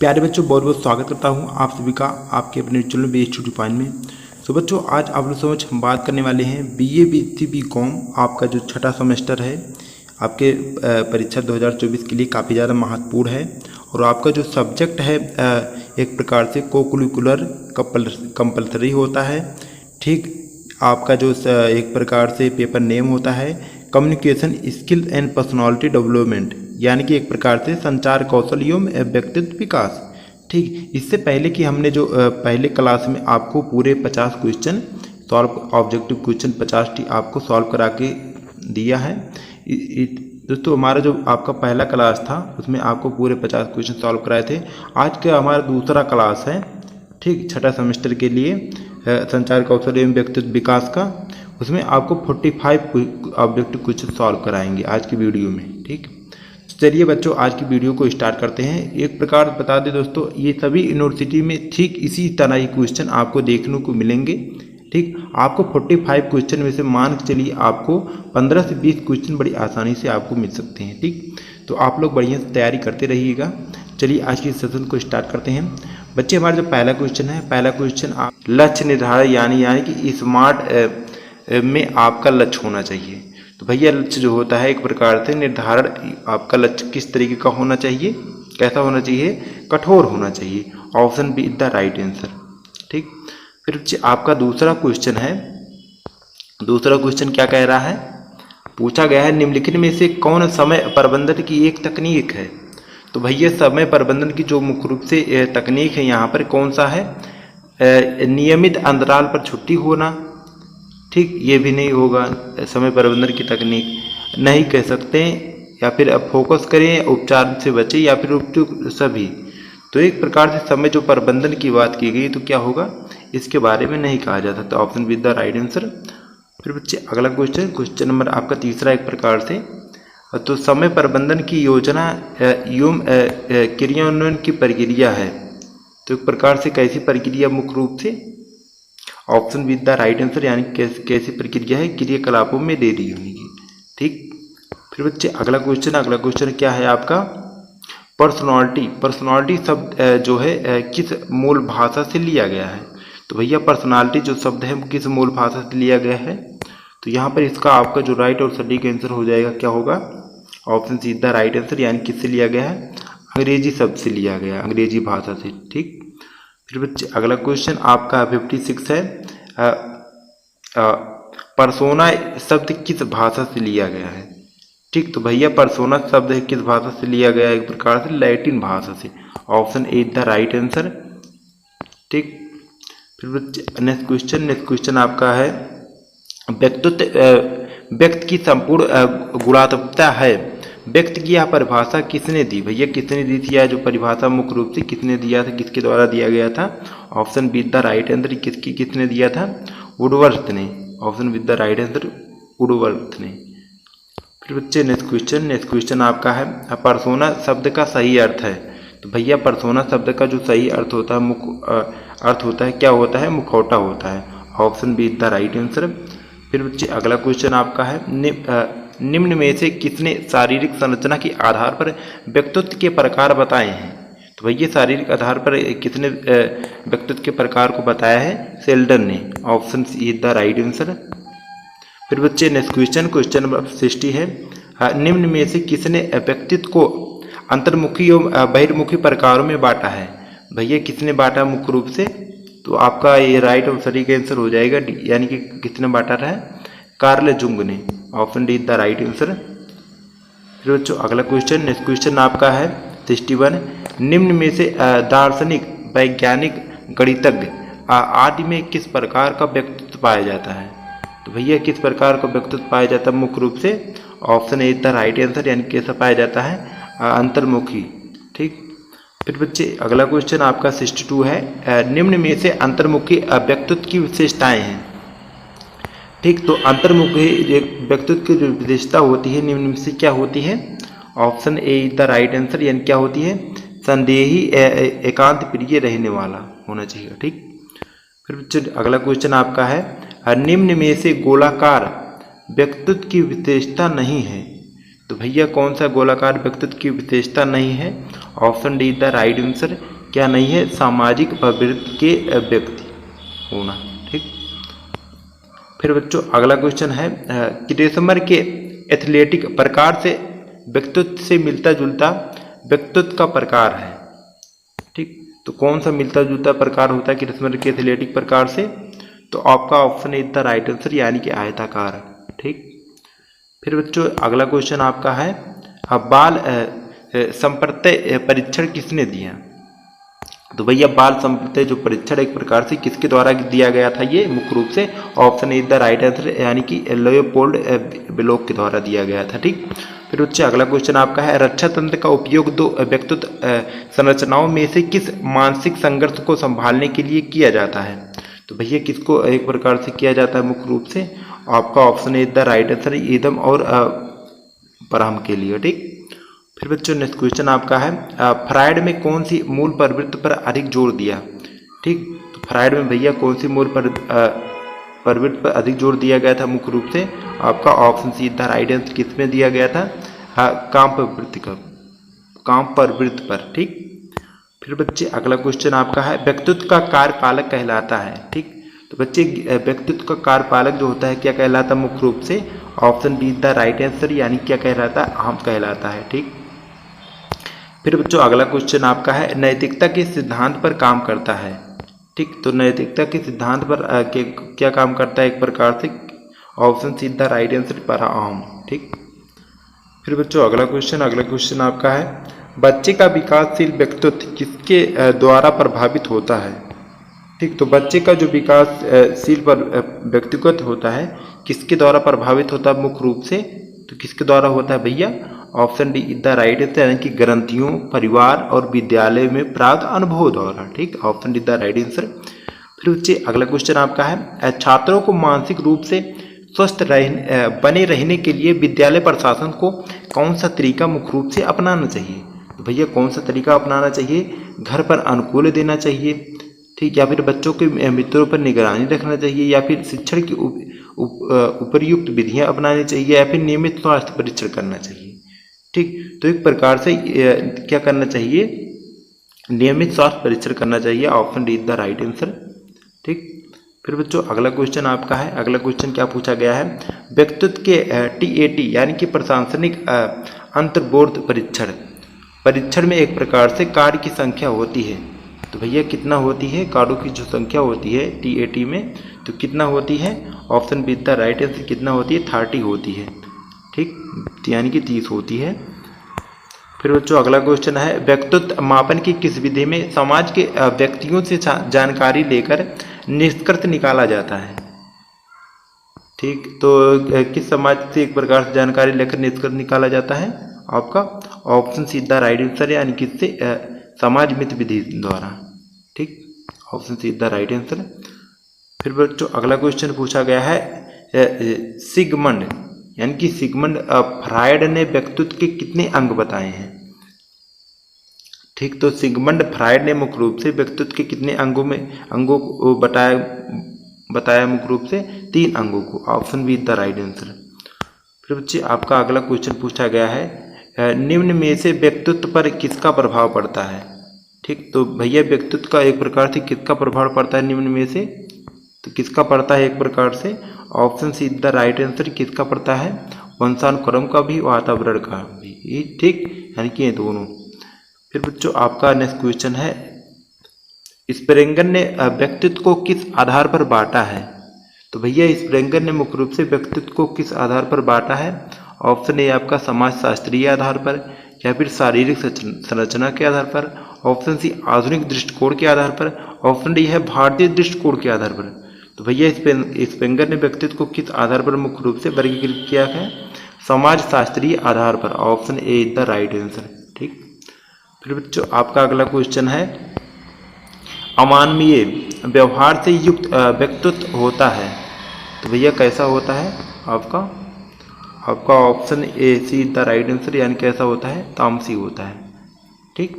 प्यारे बच्चों, बहुत बहुत स्वागत करता हूं आप सभी का आपके अपने चैनल बेस्ट टू डिफाइन में। तो बच्चों, आज आप लोग समझ हम बात करने वाले हैं बीए BCom आपका जो छठा सेमेस्टर है आपके परीक्षा 2024 के लिए काफ़ी ज़्यादा महत्वपूर्ण है। और आपका जो सब्जेक्ट है एक प्रकार से कोकुलिकुलर कंपल्सरी होता है। ठीक, आपका जो एक प्रकार से पेपर नेम होता है communication skill and personality development, यानी कि एक प्रकार से संचार कौशल एवं व्यक्तित्व विकास। ठीक, इससे पहले कि हमने जो पहले क्लास में आपको पूरे 50 क्वेश्चन सॉल्व, ऑब्जेक्टिव क्वेश्चन 50 आपको सॉल्व करा के दिया है। दोस्तों, हमारा जो आपका पहला क्लास था उसमें आपको पूरे 50 क्वेश्चन सॉल्व कराए थे। आज का हमारा दूसरा क्लास है, ठीक, छठा सेमेस्टर के लिए संचार कौशल एवं व्यक्तित्व विकास का। उसमें आपको 45 ऑब्जेक्टिव क्वेश्चन सॉल्व कराएंगे आज की वीडियो में। ठीक, चलिए बच्चों, आज की वीडियो को स्टार्ट करते हैं। एक प्रकार बता दें दोस्तों, ये सभी यूनिवर्सिटी में ठीक इसी तरह ही क्वेश्चन आपको देखने को मिलेंगे। ठीक, आपको 45 क्वेश्चन में से मान के चलिए आपको 15 से 20 क्वेश्चन बड़ी आसानी से आपको मिल सकते हैं। ठीक, तो आप लोग बढ़िया से तैयारी करते रहिएगा। चलिए आज की सेशन को स्टार्ट करते हैं। बच्चे, हमारा जो पहला क्वेश्चन है, पहला क्वेश्चन आप लक्ष्य निर्धारण यानी कि स्मार्ट में आपका लक्ष्य होना चाहिए। तो भैया, लक्ष्य जो होता है एक प्रकार से निर्धारण, आपका लक्ष्य किस तरीके का होना चाहिए, कैसा होना चाहिए, कठोर होना चाहिए। Option B is the right answer. ठीक, फिर आपका दूसरा क्वेश्चन है। दूसरा क्वेश्चन क्या कह रहा है, पूछा गया है निम्नलिखित में से कौन समय प्रबंधन की एक तकनीक है। तो भैया, समय प्रबंधन की जो मुख्य रूप से तकनीक है यहाँ पर कौन सा है, नियमित अंतराल पर छुट्टी होना। ठीक, ये भी नहीं होगा, समय प्रबंधन की तकनीक नहीं कह सकते। या फिर अब फोकस करें, उपचार से बचें, या फिर उपयुक्त सभी। तो एक प्रकार से समय जो प्रबंधन की बात की गई तो क्या होगा, इसके बारे में नहीं कहा जा सकता। Option be the right answer. फिर बच्चे अगला क्वेश्चन नंबर आपका तीसरा एक प्रकार से, तो समय प्रबंधन की योजना एवं क्रियान्वयन की प्रक्रिया है। तो एक प्रकार से कैसी प्रक्रिया मुख्य रूप से, option be the right answer, यानी कैसी प्रक्रिया है, क्रियाकलापों में देरी होने की। ठीक, फिर बच्चे अगला क्वेश्चन क्या है आपका, पर्सनालिटी शब्द जो है किस मूल भाषा से लिया गया है। तो भैया, पर्सनालिटी जो शब्द है किस मूल भाषा से लिया गया है। तो यहाँ पर इसका आपका जो राइट और सटीक आंसर हो जाएगा क्या होगा, option see the right answer, यानी किससे लिया गया है, अंग्रेजी शब्द से लिया गया, अंग्रेजी भाषा से। ठीक, फिर बच्चे अगला क्वेश्चन आपका 56 है, पर्सोना शब्द किस भाषा से लिया गया है। ठीक, तो भैया पर्सोना शब्द है किस भाषा से लिया गया है, एक प्रकार से लैटिन भाषा से। Option A the right answer. ठीक, फिर बच्चे नेक्स्ट क्वेश्चन आपका है, व्यक्ति की संपूर्ण गुणात्मकता है, व्यक्ति की यह परिभाषा किसने दी। भैया, किसने दी थी, यह जो परिभाषा मुख्य रूप से किसने दिया था, किसके द्वारा दिया गया था। Option be the right answer, किसने दिया था, वुडवर्थ ने। Option be the right answer, Woodworth ने। फिर बच्चे नेक्स्ट क्वेश्चन आपका है, पर्सोना शब्द का सही अर्थ है। तो भैया, पर्सोना शब्द का जो सही अर्थ होता है, क्या होता है, मुखौटा होता है। Option be the right answer. फिर बच्चे अगला क्वेश्चन आपका है, निम्न में से किसने शारीरिक संरचना के आधार पर व्यक्तित्व के प्रकार बताए हैं। तो भैया, शारीरिक आधार पर किसने व्यक्तित्व के प्रकार को बताया है, शेल्डन ने। Option see the right answer. फिर बच्चे नेक्स्ट क्वेश्चन नंबर 60 है, निम्न में से किसने व्यक्तित्व को अंतर्मुखी एवं बहिर्मुखी प्रकारों में बांटा है। भैया, किसने बांटा मुख्य रूप से, तो आपका ये राइट और सटीक आंसर हो जाएगा, यानी कि किसने बांटा है, कार्ल जुंग ने। Option D the right answer. फिर बच्चों अगला नेक्स्ट क्वेश्चन आपका है 61, निम्न में से दार्शनिक, वैज्ञानिक, गणितज्ञ आदि में किस प्रकार का व्यक्तित्व पाया जाता है। तो भैया, किस प्रकार का व्यक्तित्व पाया जाता है मुख्य रूप से, option A the right answer, यानी कैसा पाया जाता है, अंतर्मुखी। ठीक, फिर बच्चे अगला क्वेश्चन आपका 62 है, निम्न में से अंतर्मुखी व्यक्तित्व की विशेषताएं हैं। ठीक, तो अंतर्मुखी व्यक्तित्व की जो विशेषता होती है निम्न में से क्या होती है, option A the right answer, यानी क्या होती है, संदेही, एकांत प्रिय रहने वाला होना चाहिए। ठीक, फिर बच्चे अगला क्वेश्चन आपका है, निम्न में से गोलाकार व्यक्तित्व की विशेषता नहीं है। तो भैया, कौन सा गोलाकार व्यक्तित्व की विशेषता नहीं है। Option D the right answer क्या नहीं है, सामाजिक प्रवृत्ति के व्यक्ति होना। ठीक, फिर बच्चों अगला क्वेश्चन है कि रेशमर के एथलेटिक प्रकार से व्यक्तित्व से मिलता जुलता व्यक्तित्व का प्रकार है। ठीक, तो कौन सा मिलता जुलता प्रकार होता है कि रेशमर के एथलेटिक प्रकार से, तो आपका ऑप्शन है द राइट आंसर यानी कि आयताकार। ठीक, फिर बच्चों अगला क्वेश्चन आपका है बाल संप्रत्यय परीक्षण किसने दिया, तो भैया बाल संप्रत्यय जो परीक्षण एक प्रकार से किसके द्वारा दिया गया था, ये मुख्य रूप से option A the right answer यानी कि लियोपोल्ड ब्लॉक के द्वारा दिया गया था। ठीक, फिर उससे अगला क्वेश्चन आपका है रक्षा तंत्र का उपयोग दो व्यक्तित्व संरचनाओं में से किस मानसिक संघर्ष को संभालने के लिए किया जाता है, तो भैया किसको एक प्रकार से किया जाता है मुख्य रूप से, आपका option A the right answer ईदम और परहम के लिए। ठीक, फिर बच्चों नेक्स्ट क्वेश्चन आपका है फ्रायड में कौन सी मूल प्रवृत्ति पर अधिक जोर दिया। ठीक, तो फ्रायड में भैया कौन सी मूल प्रवृत्ति पर अधिक जोर दिया गया था मुख्य रूप से, आपका option see the right answer किसमें दिया गया था, काम प्रवृत्ति पर। ठीक, फिर बच्चे अगला क्वेश्चन आपका है व्यक्तित्व का कार्यपालक कहलाता है। ठीक, तो बच्चे व्यक्तित्व का कार्यपालक जो होता है क्या कहलाता है मुख्य रूप से, option be the right answer यानी क्या कहलाता है, अहम कहलाता है। ठीक, फिर बच्चों अगला क्वेश्चन आपका है नैतिकता के सिद्धांत पर काम करता है। ठीक, तो नैतिकता के सिद्धांत पर क्या काम करता है एक प्रकार से, option see the right answer पर अहम। ठीक, फिर बच्चों अगला क्वेश्चन आपका है बच्चे का विकासशील व्यक्तित्व किसके द्वारा प्रभावित होता है। ठीक, तो बच्चे का जो विकासशील व्यक्तित्व होता है किसके द्वारा प्रभावित होता है मुख्य रूप से, तो किसके द्वारा होता है भैया, option D the right answer यानी कि ग्रंथियों, परिवार और विद्यालय में प्राप्त अनुभव द्वारा। ठीक, option D the right answer. फिर उससे अगला क्वेश्चन आपका है छात्रों को मानसिक रूप से स्वस्थ बने रहने के लिए विद्यालय प्रशासन को कौन सा तरीका मुख्य रूप से अपनाना चाहिए, तो भैया कौन सा तरीका अपनाना चाहिए, घर पर अनुकूल देना चाहिए, ठीक, या फिर बच्चों के मित्रों पर निगरानी रखना चाहिए, या फिर शिक्षण की उपयुक्त विधियां अपनानी चाहिए, या फिर नियमित स्वास्थ्य परीक्षण करना चाहिए। ठीक, तो एक प्रकार से क्या करना चाहिए, नियमित स्वास्थ्य परीक्षण करना चाहिए, option D the right answer. ठीक, फिर बच्चों अगला क्वेश्चन आपका है अगला क्वेश्चन क्या पूछा गया है व्यक्तित्व के TAT यानी कि प्रशासनिक अंतर्बोध परीक्षण में एक प्रकार से कार्य की संख्या होती है, तो भैया कितना होती है, कार्यों की जो संख्या होती है TAT में तो कितना होती है, option be the right answer कितना होती है, 30 होती है। ठीक, यानी कि 30 होती है। फिर बच्चों अगला क्वेश्चन है व्यक्तित्व मापन की किस विधि में समाज के व्यक्तियों से जानकारी लेकर निष्कर्ष निकाला जाता है। ठीक, तो किस समाज से एक प्रकार से जानकारी लेकर निष्कर्ष निकाला जाता है, आपका option see the right answer यानी किससे, समाज मित्र विधि द्वारा। ठीक, option see the right answer. फिर बच्चों अगला क्वेश्चन पूछा गया है सिगमंड यानी कि सिगमंड फ्रायड ने व्यक्तित्व के कितने अंग बताए हैं। ठीक, तो सिगमंड फ्रायड ने मुख्य रूप से व्यक्तित्व के कितने अंगों को बताया मुख्य रूप से 3 अंगों को, option be the right answer. फिर बच्चे आपका अगला क्वेश्चन पूछा गया है निम्न में से व्यक्तित्व पर किसका प्रभाव पड़ता है। ठीक, तो भैया व्यक्तित्व का एक प्रकार से किसका प्रभाव पड़ता है निम्न में से, तो किसका पड़ता है एक प्रकार से, option see the right answer किसका पड़ता है, वंशानुक्रम का भी वातावरण का भी। ठीक, यानी कि ये दोनों। फिर बच्चों आपका नेक्स्ट क्वेश्चन है स्प्रेंगर ने व्यक्तित्व को किस आधार पर बांटा है, तो भैया स्प्रेंगर ने मुख्य रूप से व्यक्तित्व को किस आधार पर बांटा है, ऑप्शन ए आपका समाजशास्त्रीय आधार पर, या फिर शारीरिक संरचना के आधार पर, ऑप्शन सी आधुनिक दृष्टिकोण के आधार पर, ऑप्शन डी है भारतीय दृष्टिकोण के आधार पर। तो भैया स्प्रेंगर ने व्यक्तित्व को किस आधार पर मुख्य रूप से वर्गीकृत किया है, समाजशास्त्रीय आधार पर, option A the right answer. ठीक, फिर बच्चों आपका अगला क्वेश्चन है अमानवीय व्यवहार से युक्त व्यक्तित्व होता है, तो भैया कैसा होता है, आपका option A see the right answer यानी कैसा होता है, तामसी होता है। ठीक,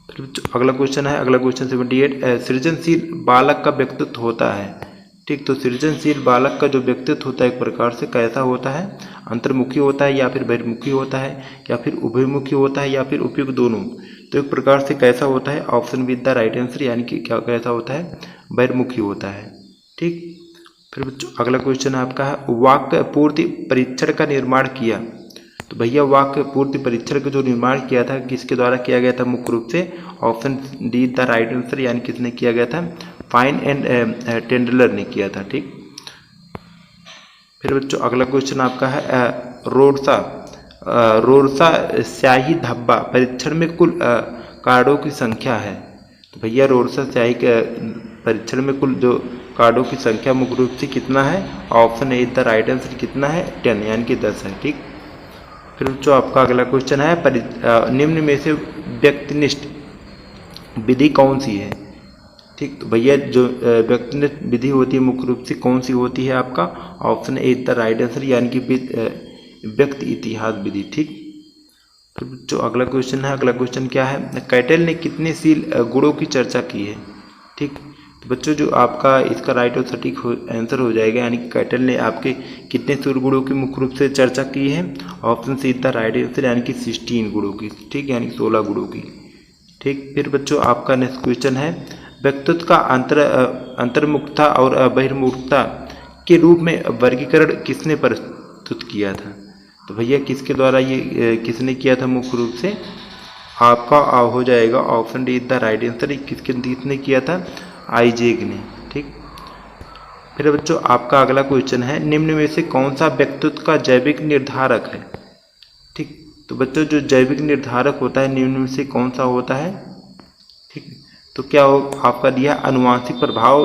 फिर अगला क्वेश्चन 78 सृजनशील बालक का व्यक्तित्व होता है। ठीक, तो सृजनशील बालक का जो व्यक्तित्व होता है एक प्रकार से कैसा होता है, अंतर्मुखी होता है या फिर बहिर्मुखी होता है या फिर उभयमुखी होता है या फिर उपयुक्त दोनों। तो एक प्रकार से कैसा होता है, option be the right answer, यानी कि क्या कैसा होता है, बहिर्मुखी होता है। ठीक, फिर बच्चों अगला क्वेश्चन आपका है, वाक्य पूर्ति परीक्षण का निर्माण किया। तो भैया वाक्य पूर्ति परीक्षण का जो निर्माण किया था किसके द्वारा किया गया था, मुख्य रूप से option D the right answer, यानी किसने किया गया था, फाइन एंड टेंडलर ने किया था। ठीक, फिर बच्चों अगला क्वेश्चन आपका है, रोरसा स्याही धब्बा परीक्षण में कुल कार्डों की संख्या है। तो भैया रोरसा स्याही के परीक्षण में कुल जो कार्डों की संख्या मुख्य रूप से कितना है, option A the right answer कितना है, 10 यानी कि 10 है। ठीक, फिर बच्चों आपका अगला क्वेश्चन है, निम्न में से व्यक्तिनिष्ठ विधि कौन सी है। ठीक, तो भैया जो व्यक्तिनिष्ठ विधि होती है मुख्य रूप से कौन सी होती है, आपका option A the right answer, यानी कि व्यक्ति इतिहास विधि। ठीक, फिर बच्चों अगला क्वेश्चन है, अगला क्वेश्चन क्या है, कैटल ने कितने शील गुणों की चर्चा की है। ठीक, तो बच्चों जो आपका इसका राइट और सटीक आंसर हो जाएगा, यानी कि कैटल ने आपके कितने सूर गुणों की मुख्य रूप से चर्चा की है, option see the right answer, यानी कि 16 गुणों की। ठीक, यानी 16 गुणों की। ठीक, फिर बच्चों आपका नेक्स्ट क्वेश्चन है, व्यक्तित्व का अंतर्मुखता और बहिर्मुखता के रूप में वर्गीकरण किसने प्रस्तुत किया था। तो भैया किसके द्वारा ये किसने किया था, मुख्य रूप से आपका हो जाएगा option D the right answer, किसने किया था, आइजैक ने। ठीक, फिर बच्चों आपका अगला क्वेश्चन है, निम्न में से कौन सा व्यक्तित्व का जैविक निर्धारक है। ठीक, तो बच्चों जो जैविक निर्धारक होता है निम्न में से कौन सा होता है। ठीक, तो क्या हो आपका दिया, अनुवांशिक प्रभाव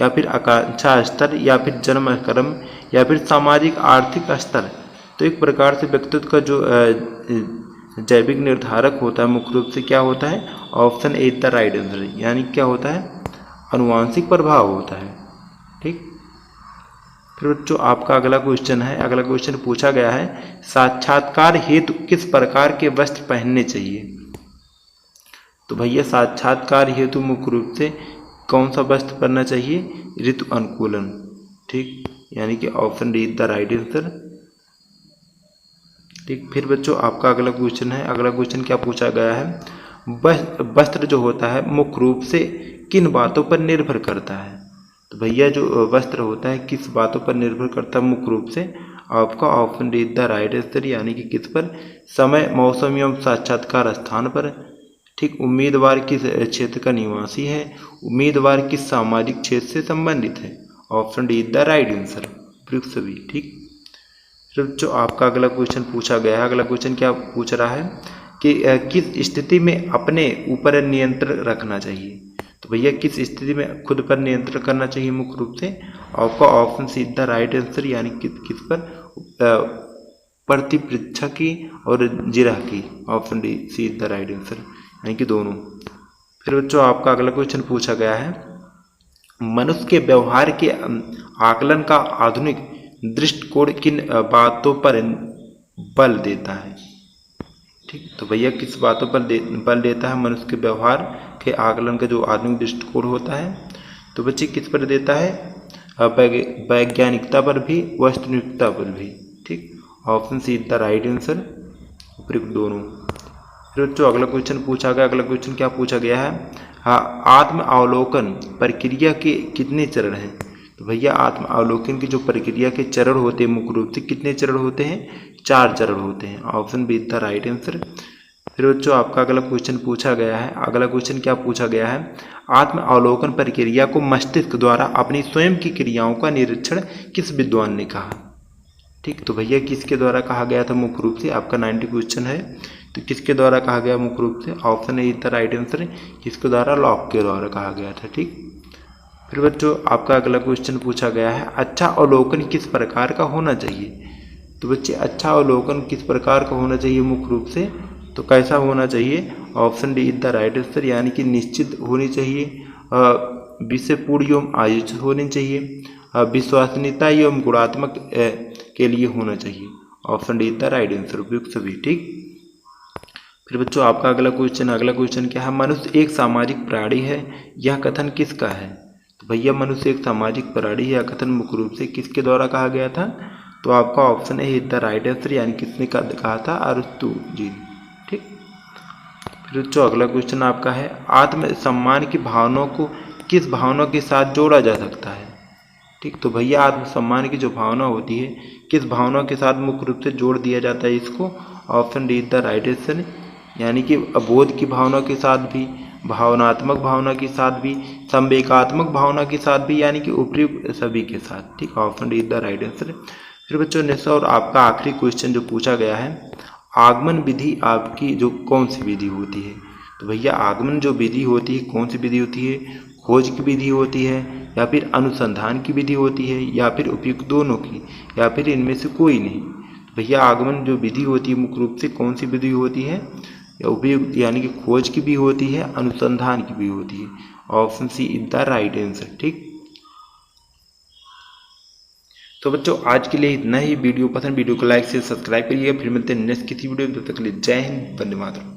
या फिर आकांक्षा स्तर या फिर जन्म क्रम या फिर सामाजिक आर्थिक स्तर। तो एक प्रकार से व्यक्तित्व का जो जैविक निर्धारक होता है मुख्य रूप से क्या होता है, option A the right answer, यानी क्या होता है, अनुवांशिक प्रभाव होता है। ठीक, फिर बच्चों आपका अगला क्वेश्चन है, अगला क्वेश्चन पूछा गया है, साक्षात्कार हेतु किस प्रकार के वस्त्र पहनने चाहिए। तो भैया साक्षात्कार हेतु मुख्य रूप से कौन सा वस्त्र पहनना चाहिए, ऋतु अनुकूलन। ठीक, यानी कि option D the right answer. ठीक, फिर बच्चों आपका अगला क्वेश्चन है, अगला क्वेश्चन क्या पूछा गया है, वस्त्र जो होता है मुख्य रूप से किन बातों पर निर्भर करता है। तो भैया जो वस्त्र होता है किस बातों पर निर्भर करता है, मुख्य रूप से आपका option D the right answer, यानी कि किस पर, समय, मौसम एवं साक्षात्कार स्थान पर। ठीक, उम्मीदवार किस क्षेत्र का निवासी है, उम्मीदवार किस सामाजिक क्षेत्र से संबंधित है, option D the right answer, सभी। ठीक, जो आपका अगला क्वेश्चन पूछा गया है, अगला क्वेश्चन क्या पूछ रहा है कि किस स्थिति में अपने ऊपर नियंत्रण रखना चाहिए। तो भैया किस स्थिति में खुद पर नियंत्रण करना चाहिए, मुख्य रूप से आपका option see the right answer, यानी किस पर, प्रतिपरीक्षा की और जिरह की, option D see the right answer, यानी कि दोनों। फिर बच्चों आपका अगला क्वेश्चन पूछा गया है, मनुष्य के व्यवहार के आकलन का आधुनिक दृष्टिकोण किन बातों पर बल देता है। ठीक, तो भैया किस बातों पर बल देता है, मनुष्य के व्यवहार के आकलन का जो आधुनिक दृष्टिकोण होता है, तो बच्चे किस पर देता है, वैज्ञानिकता पर भी, वस्तुनिष्ठता पर भी। ठीक, option see the right answer, उपयुक्त दोनों। फिर बच्चों अगला क्वेश्चन पूछा गया, अगला क्वेश्चन क्या पूछा गया है, आत्म अवलोकन प्रक्रिया के कितने चरण हैं। तो भैया आत्म अवलोकन की जो प्रक्रिया के चरण होते हैं मुख्य रूप से कितने चरण होते हैं, 4 चरण होते हैं, option be the right answer. फिर बच्चों आपका अगला क्वेश्चन पूछा गया है, अगला क्वेश्चन क्या पूछा गया है, आत्म अवलोकन प्रक्रिया को मस्तिष्क द्वारा अपनी स्वयं की क्रियाओं का निरीक्षण किस विद्वान ने कहा। ठीक, तो भैया किसके द्वारा कहा गया था, मुख्य रूप से आपका 90 क्वेश्चन है, तो किसके द्वारा कहा गया मुख्य रूप से, option A the right answer, किसके द्वारा, लॉक के द्वारा कहा गया था। ठीक, फिर बच्चों आपका अगला क्वेश्चन पूछा गया है, अच्छा अवलोकन किस प्रकार का होना चाहिए। तो बच्चे अच्छा अवलोकन किस प्रकार का होना चाहिए मुख्य रूप से, तो कैसा होना चाहिए, option D the right answer, यानी कि निश्चित होनी चाहिए, विषयपूर्ण एवं आयोजित होनी चाहिए, विश्वसनीयता एवं गुणात्मक के लिए होना चाहिए, option D the right answer, उपयुक्त सभी। ठीक, फिर बच्चों आपका अगला क्वेश्चन क्या है, मनुष्य एक सामाजिक प्राणी है, यह कथन किसका है। तो भैया मनुष्य एक सामाजिक प्राणी है, कथन मुख्य रूप से किसके द्वारा कहा गया था? तो आपका option A is the right answer, यानी किसने कहा था? अरस्तु जी। ठीक। फिर बच्चों अगला क्वेश्चन आपका है, आत्मसम्मान की भावनाओं को किस भावना के साथ जोड़ा जा सकता है? ठीक। तो भैया आत्मसम्मान की जो भावना होती है किस भावना के साथ मुख्य रूप से जोड़ दिया जाता है इसको? Option D is the right answer, यानी कि अबोध की भावना के साथ भी, भावनात्मक भावना के साथ भी, संवेगात्मक भावना के साथ भी, यानी कि उपयुक्त सभी के साथ। ठीक। Option D is the right answer. फिर बच्चों नेक्स्ट और आपका आखिरी क्वेश्चन जो पूछा गया है, आगमन विधि आपकी जो कौन सी विधि होती है? तो भैया आगमन जो विधि होती है कौन सी विधि होती है? खोज की विधि होती है, या फिर अनुसंधान की विधि होती है, या फिर उपयुक्त दोनों की, या फिर इनमें से कोई नहीं? तो भैया आगमन जो विधि होती है मुख्य रूप से कौन सी विधि होती है? या उपयुक्त यानी कि खोज की भी होती है, अनुसंधान की भी होती है। Option C is the right answer. ठीक। तो बच्चों आज के लिए इतना ही। वीडियो पसंद, वीडियो को लाइक से सब्सक्राइब करिएगा। फिर मिलते हैं नेक्स्ट किसी वीडियो में, तब तक के लिए जय हिंद, वंदे मातरम।